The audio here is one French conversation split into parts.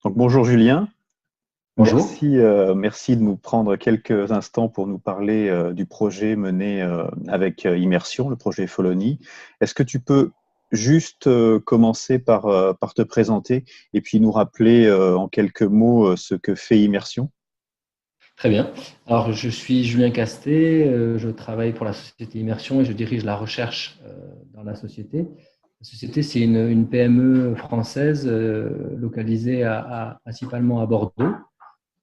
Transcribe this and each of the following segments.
Donc, bonjour Julien, Bonjour. merci de nous prendre quelques instants pour nous parler du projet mené avec Immersion, le projet Follonie. Est-ce que tu peux juste commencer par te présenter et puis nous rappeler en quelques mots ce que fait Immersion? Très bien. Alors, je suis Julien Castet, je travaille pour la société Immersion et je dirige la recherche dans la société. La société, c'est une PME française localisée principalement à Bordeaux.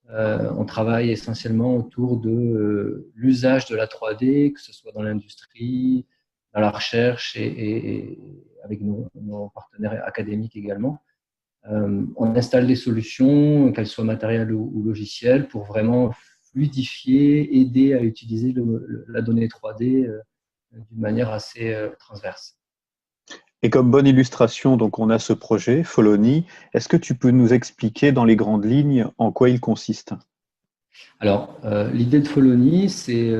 On travaille essentiellement autour de l'usage de la 3D, que ce soit dans l'industrie, dans la recherche et avec nos partenaires académiques également. On installe des solutions, qu'elles soient matérielles ou logicielles, pour vraiment fluidifier, aider à utiliser la donnée 3D d'une manière assez transverse. Et comme bonne illustration, donc on a ce projet Follonie. Est-ce que tu peux nous expliquer dans les grandes lignes en quoi il consiste? Alors, l'idée de Follonie, c'est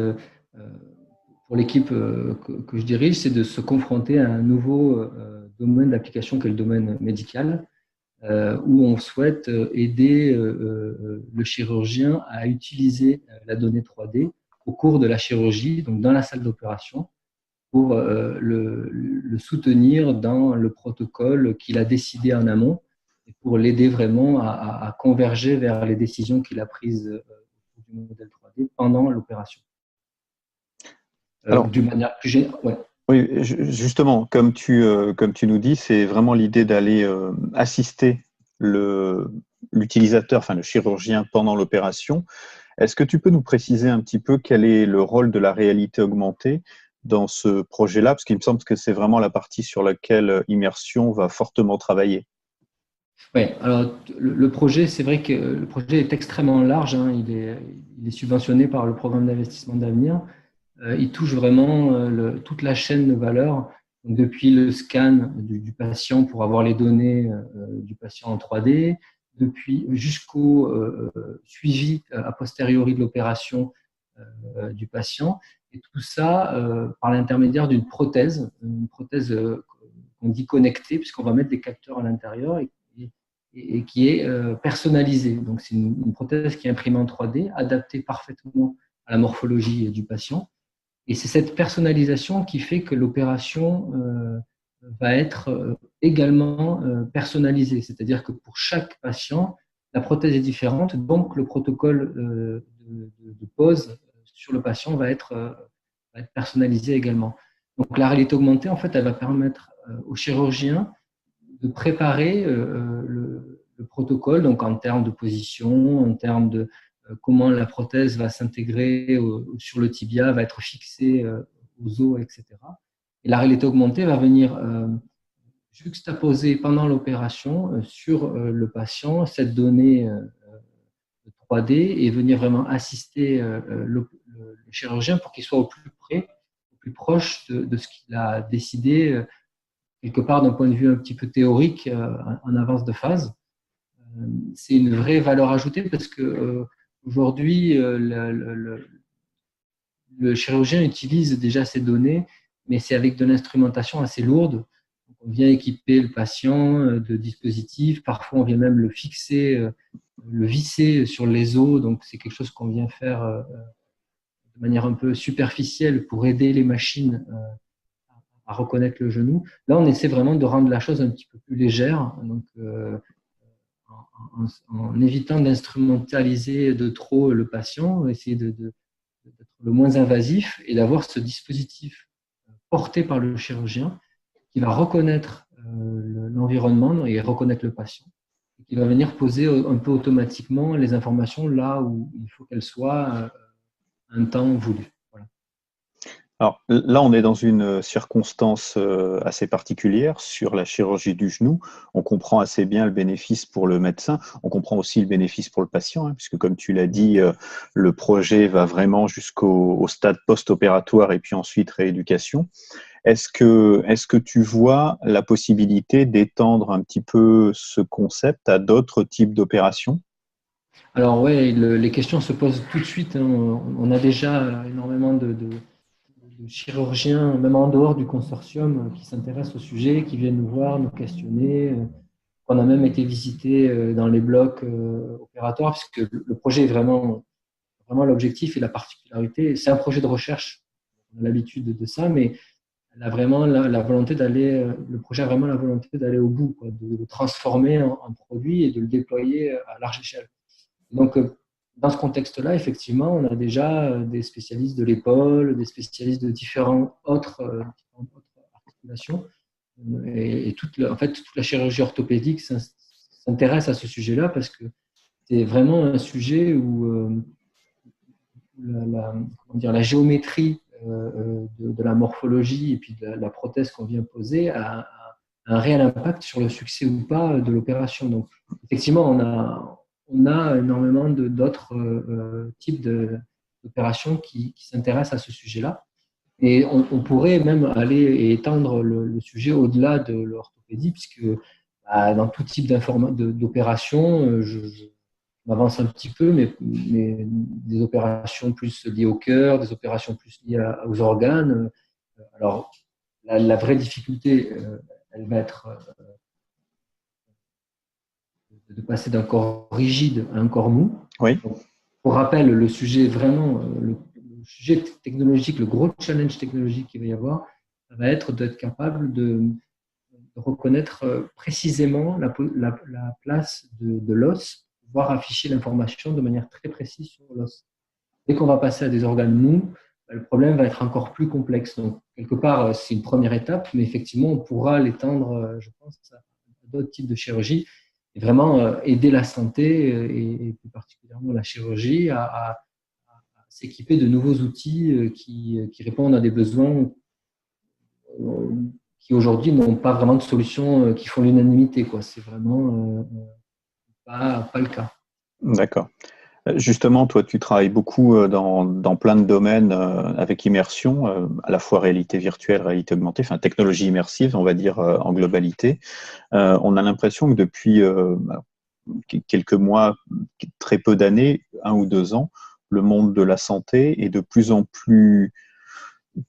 pour l'équipe que je dirige, c'est de se confronter à un nouveau domaine d'application qui est le domaine médical, où on souhaite aider le chirurgien à utiliser la donnée 3D au cours de la chirurgie, donc dans la salle d'opération, pour le soutenir dans le protocole qu'il a décidé en amont et pour l'aider vraiment à converger vers les décisions qu'il a prises du modèle 3D pendant l'opération. Alors, D'une manière plus générale, ouais. oui, justement, comme tu nous dis, c'est vraiment l'idée d'aller assister le, l'utilisateur, enfin le chirurgien pendant l'opération. Est-ce que tu peux nous préciser un petit peu quel est le rôle de la réalité augmentée dans ce projet-là? Parce qu'il me semble que c'est vraiment la partie sur laquelle Immersion va fortement travailler. Ouais, alors le projet, c'est vrai que le projet est extrêmement large, hein. Il est subventionné par le programme d'investissement d'avenir. Il touche vraiment toute la chaîne de valeur, donc depuis le scan du patient pour avoir les données du patient en 3D, depuis jusqu'au suivi a posteriori de l'opération du patient, et tout ça par l'intermédiaire d'une prothèse, qu'on dit connectée, puisqu'on va mettre des capteurs à l'intérieur et qui est personnalisée. Donc c'est une prothèse qui est imprimée en 3D, adaptée parfaitement à la morphologie du patient. Et c'est cette personnalisation qui fait que l'opération va être également personnalisée. C'est-à-dire que pour chaque patient, la prothèse est différente, donc le protocole de pose sur le patient va être personnalisé également. Donc la réalité augmentée, en fait, elle va permettre au chirurgien de préparer le protocole, donc en termes de position, en termes de comment la prothèse va s'intégrer sur le tibia, va être fixée aux os, etc. Et la réalité augmentée va venir juxtaposer pendant l'opération sur le patient cette donnée 3D et venir vraiment assister le chirurgien pour qu'il soit au plus près, au plus proche de ce qu'il a décidé quelque part d'un point de vue un petit peu théorique en avance de phase. C'est une vraie valeur ajoutée parce que aujourd'hui, le chirurgien utilise déjà ces données, mais c'est avec de l'instrumentation assez lourde. Donc, on vient équiper le patient de dispositifs, parfois on vient même le fixer, le visser sur les os, donc c'est quelque chose qu'on vient faire de manière un peu superficielle pour aider les machines à reconnaître le genou. Là, on essaie vraiment de rendre la chose un petit peu plus légère, donc en évitant d'instrumentaliser de trop le patient, essayer d'être le moins invasif et d'avoir ce dispositif porté par le chirurgien qui va reconnaître l'environnement et reconnaître le patient, et qui va venir poser un peu automatiquement les informations là où il faut qu'elles soient un temps voulu. Voilà. Alors là, on est dans une circonstance assez particulière sur la chirurgie du genou. On comprend assez bien le bénéfice pour le médecin. On comprend aussi le bénéfice pour le patient, hein, puisque comme tu l'as dit, le projet va vraiment jusqu'au stade post-opératoire et puis ensuite rééducation. Est-ce que tu vois la possibilité d'étendre un petit peu ce concept à d'autres types d'opérations? Alors ouais, les questions se posent tout de suite, hein. On a déjà énormément de chirurgiens, même en dehors du consortium, qui s'intéressent au sujet, qui viennent nous voir, nous questionner. qu'on a même été visiter dans les blocs opératoires, puisque le projet est vraiment l'objectif et la particularité. C'est un projet de recherche, on a l'habitude de ça, mais elle a vraiment la volonté d'aller, le projet a vraiment la volonté d'aller au bout, quoi, de le transformer en produit et de le déployer à large échelle. Donc, dans ce contexte-là, effectivement, on a déjà des spécialistes de l'épaule, des spécialistes de différentes autres articulations. Et en fait, toute la chirurgie orthopédique s'intéresse à ce sujet-là parce que c'est vraiment un sujet où la géométrie de la morphologie et puis de la prothèse qu'on vient poser a un réel impact sur le succès ou pas de l'opération. Donc, effectivement, on a énormément d'autres types d'opérations qui s'intéressent à ce sujet-là. Et on pourrait même aller et étendre le sujet au-delà de l'orthopédie, puisque dans tout type d'opération, je m'avance un petit peu, mais des opérations plus liées au cœur, des opérations plus liées aux organes. Alors, la vraie difficulté, elle va être de passer d'un corps rigide à un corps mou. Oui. Donc, pour rappel, le sujet vraiment, le sujet technologique, le gros challenge technologique qu'il va y avoir, ça va être d'être capable de reconnaître précisément la place de l'os, pouvoir afficher l'information de manière très précise sur l'os. Dès qu'on va passer à des organes mous, le problème va être encore plus complexe. Donc, quelque part, c'est une première étape, mais effectivement, on pourra l'étendre, je pense, à d'autres types de chirurgie et vraiment aider la santé et plus particulièrement la chirurgie à s'équiper de nouveaux outils qui répondent à des besoins qui aujourd'hui n'ont pas vraiment de solution qui font l'unanimité, quoi. C'est vraiment pas le cas. D'accord. Justement, toi, tu travailles beaucoup dans plein de domaines avec immersion, à la fois réalité virtuelle, réalité augmentée, enfin technologie immersive, on va dire en globalité. On a l'impression que depuis quelques mois, très peu d'années, 1 ou 2 ans, le monde de la santé est de plus en plus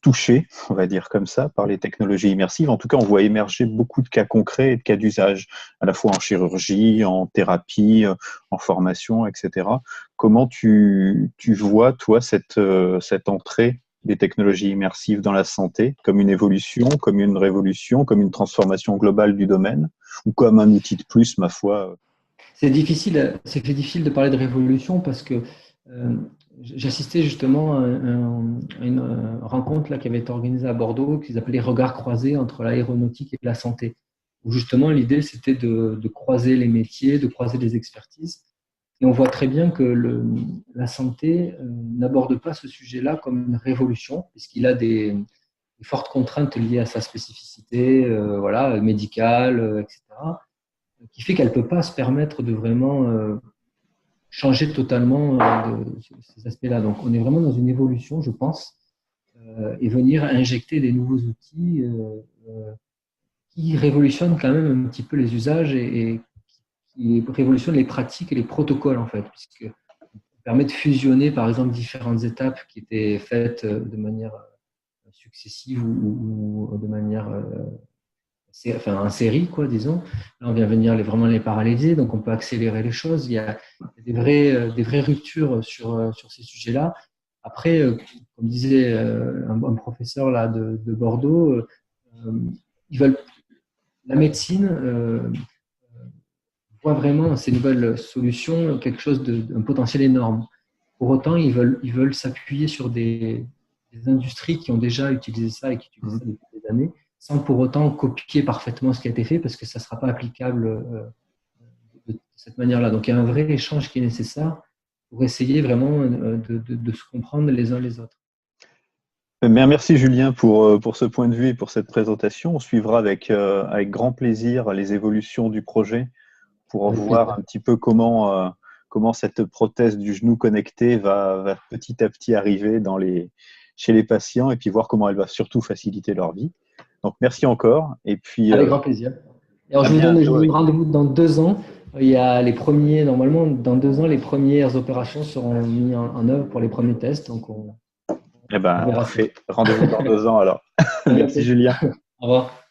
touché, on va dire comme ça, par les technologies immersives. En tout cas, on voit émerger beaucoup de cas concrets et de cas d'usage, à la fois en chirurgie, en thérapie, en formation, etc. Comment tu vois, toi, cette entrée des technologies immersives dans la santé, comme une évolution, comme une révolution, comme une transformation globale du domaine, ou comme un outil de plus, ma foi? C'est difficile de parler de révolution parce que j'assistais justement à une rencontre là, qui avait été organisée à Bordeaux, qu'ils appelaient Regards croisés entre l'aéronautique et la santé. Où justement, l'idée, c'était de croiser les métiers, de croiser les expertises. Et on voit très bien que la santé n'aborde pas ce sujet-là comme une révolution, puisqu'il a des fortes contraintes liées à sa spécificité voilà, médicale, etc., qui fait qu'elle ne peut pas se permettre de vraiment changer totalement ces aspects-là. Donc, on est vraiment dans une évolution, je pense, et venir injecter des nouveaux outils qui révolutionnent quand même un petit peu les usages et qui révolutionnent les pratiques et les protocoles, en fait, puisque permet de fusionner, par exemple, différentes étapes qui étaient faites de manière successive ou de manière en série, quoi, disons. Là, on vient venir vraiment les paralléliser, donc on peut accélérer les choses. Il y a des vraies ruptures sur ces sujets-là. Après, comme disait un professeur là, de Bordeaux, ils veulent, la médecine voit vraiment dans ces nouvelles solutions quelque chose d'un potentiel énorme. Pour autant, ils veulent s'appuyer sur des industries qui ont déjà utilisé ça et qui utilisent ça depuis des années, sans pour autant copier parfaitement ce qui a été fait, parce que ça ne sera pas applicable de cette manière-là. Donc, il y a un vrai échange qui est nécessaire pour essayer vraiment de se comprendre les uns les autres. Merci Julien pour ce point de vue et pour cette présentation. On suivra avec grand plaisir les évolutions du projet pour Avec voir plaisir. un petit peu comment cette prothèse du genou connecté va petit à petit arriver chez les patients et puis voir comment elle va surtout faciliter leur vie. Donc merci encore et puis Avec grand plaisir. Et alors, à je vous bientôt. donne rendez-vous dans 2 ans. Il y a les premiers, normalement, dans 2 ans, les premières opérations seront mises en œuvre pour les premiers tests. Donc, Eh on ben verra ça. parfait. Rendez-vous dans 2 ans alors. À Merci bientôt. Julien. Au revoir.